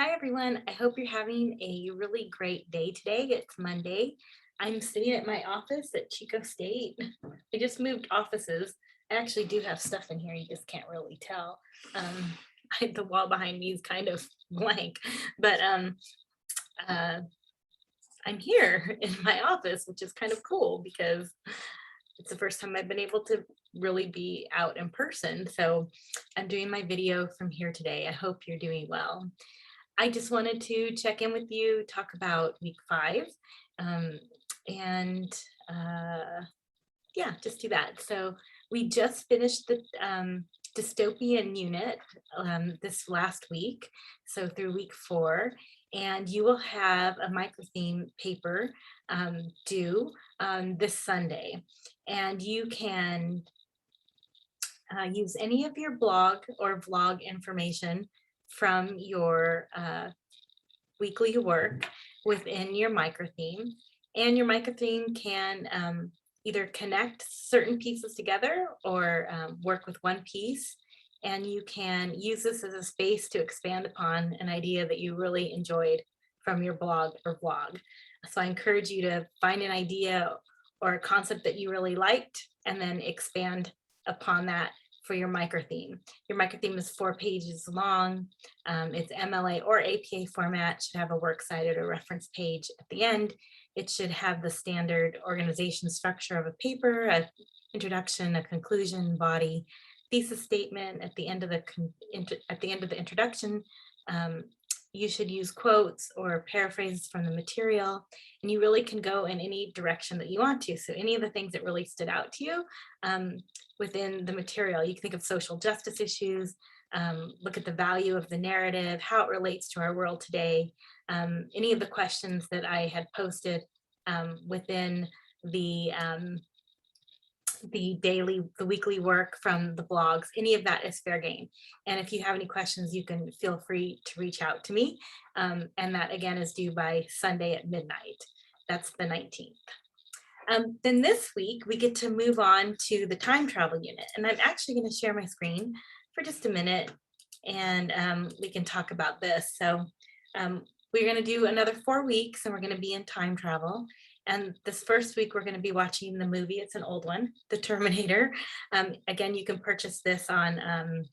Hi, everyone. I hope you're having a really great day today. It's Monday. I'm sitting at my office at Chico State. I just moved offices. I actually do have stuff in here. You just can't really tell. Um, the wall behind me is kind of blank, but uh, I'm here in my office, which is kind of cool because it's the first time I've been able to really be out in person. So I'm doing my video from here today. I hope you're doing well. I just wanted to check in with you, talk about week 5, um, and uh, yeah, just do that. So we just finished the dystopian unit this last week, so through week 4, and you will have a microtheme paper due this Sunday, and you can use any of your blog or vlog information from your weekly work within your microtheme. And your microtheme can either connect certain pieces together or work with one piece. And you can use this as a space to expand upon an idea that you really enjoyed from your blog or vlog. So I encourage you to find an idea or a concept that you really liked and then expand upon that for your microtheme. Your microtheme is 4 pages long. It's MLA or APA format, should have a works cited or reference page at the end. It should have the standard organization structure of a paper, an introduction, a conclusion, body, thesis statement at the end of the introduction. Um, you should use quotes or paraphrases from the material, and you really can go in any direction that you want to. So any of the things that really stood out to you within the material, you can think of social justice issues, look at the value of the narrative, how it relates to our world today, any of the questions that I had posted within the the weekly work from the blogs, any of that is fair game. And if you have any questions, you can feel free to reach out to me. And that again is due by Sunday at midnight. That's the 19th. Then this week we get to move on to the time travel unit. And I'm actually going to share my screen for just a minute and we can talk about this. So we're going to do another 4 weeks and we're going to be in time travel. And this first week, we're going to be watching the movie. It's an old one, The Terminator. Again, you can purchase this on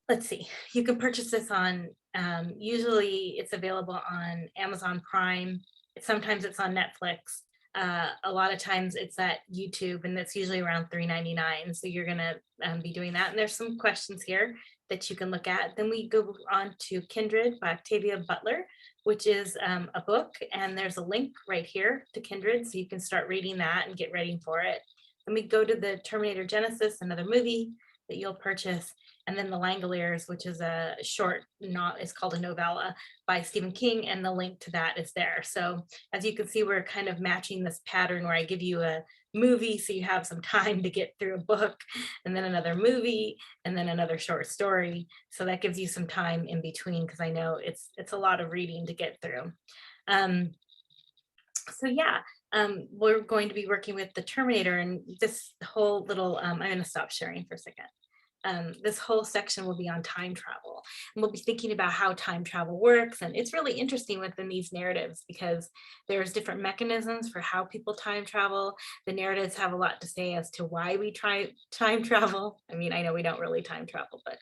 let's see, you can purchase this on, usually it's available on Amazon Prime. Sometimes it's on Netflix. A lot of times it's at YouTube, and that's usually around $3.99. So you're gonna be doing that. And there's some questions here that you can look at. Then we go on to Kindred by Octavia Butler, which is a book, and there's a link right here to Kindred, so you can start reading that and get ready for it. Then we go to the Terminator Genesis, another movie that you'll purchase, and then The Langoliers, which is a short, not it's called a novella by Stephen King, and the link to that is there. So as you can see, we're kind of matching this pattern where I give you a movie so you have some time to get through a book, and then another movie, and then another short story. So that gives you some time in between, because I know it's a lot of reading to get through. So yeah, we're going to be working with the Terminator, and this whole little, I'm going to stop sharing for a second. This whole section will be on time travel, and we'll be thinking about how time travel works. And it's really interesting within these narratives because there's different mechanisms for how people time travel. The narratives have a lot to say as to why we try time travel. I mean, I know we don't really time travel, but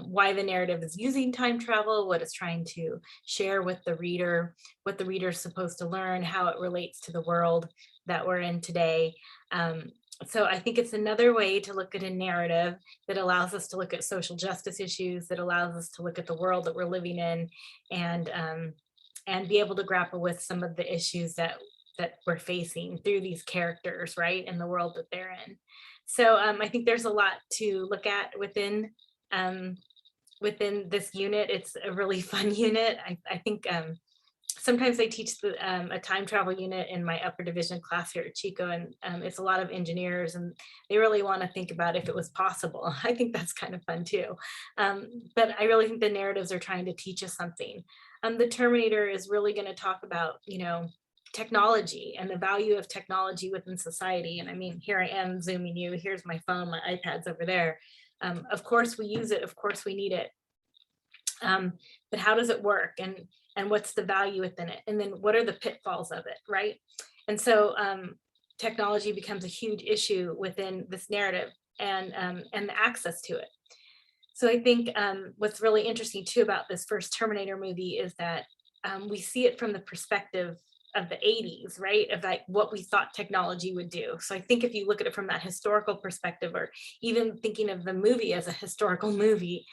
why the narrative is using time travel, what it's trying to share with the reader, what the reader is supposed to learn, how it relates to the world that we're in today. So I think it's another way to look at a narrative that allows us to look at social justice issues, that allows us to look at the world that we're living in, and be able to grapple with some of the issues that we're facing through these characters, right, in the world that they're in. So I think there's a lot to look at within this unit. It's a really fun unit. I think sometimes I teach a time travel unit in my upper division class here at Chico, and it's a lot of engineers, and they really want to think about if it was possible. I think that's kind of fun too. But I really think the narratives are trying to teach us something. The Terminator is really going to talk about, technology and the value of technology within society. And I mean, here I am zooming you. Here's my phone, my iPad's over there. Of course we use it, of course we need it. But how does it work, and what's the value within it, and then what are the pitfalls of it, right? And so technology becomes a huge issue within this narrative, and the access to it. So I think what's really interesting too about this first Terminator movie is that we see it from the perspective of the 80s, right? Of like what we thought technology would do. So I think if you look at it from that historical perspective, or even thinking of the movie as a historical movie,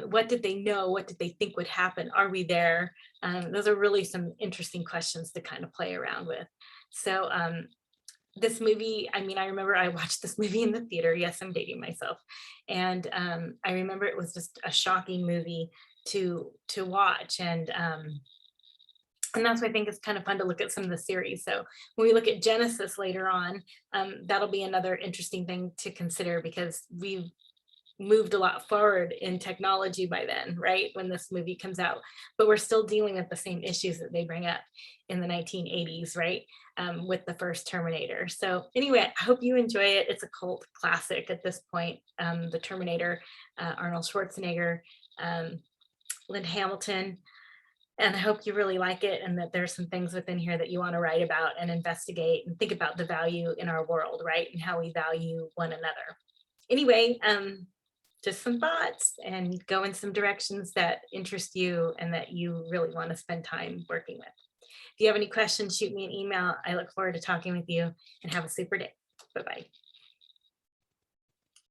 what did they know? What did they think would happen? Are we there? Those are really some interesting questions to kind of play around with. So this movie, I mean, I remember I watched this movie in the theater. Yes, I'm dating myself. And I remember it was just a shocking movie to watch. And that's why I think it's kind of fun to look at some of the series. So when we look at Genesis later on, that'll be another interesting thing to consider, because we've moved a lot forward in technology by then, right? When this movie comes out, but we're still dealing with the same issues that they bring up in the 1980s, right? With the first Terminator. So anyway, I hope you enjoy it. It's a cult classic at this point. The Terminator, Arnold Schwarzenegger, Linda Hamilton. And I hope you really like it, and that there's some things within here that you want to write about and investigate and think about the value in our world, right? And how we value one another. Anyway, just some thoughts, and go in some directions that interest you and that you really want to spend time working with. If you have any questions, shoot me an email. I look forward to talking with you, and have a super day. Bye-bye.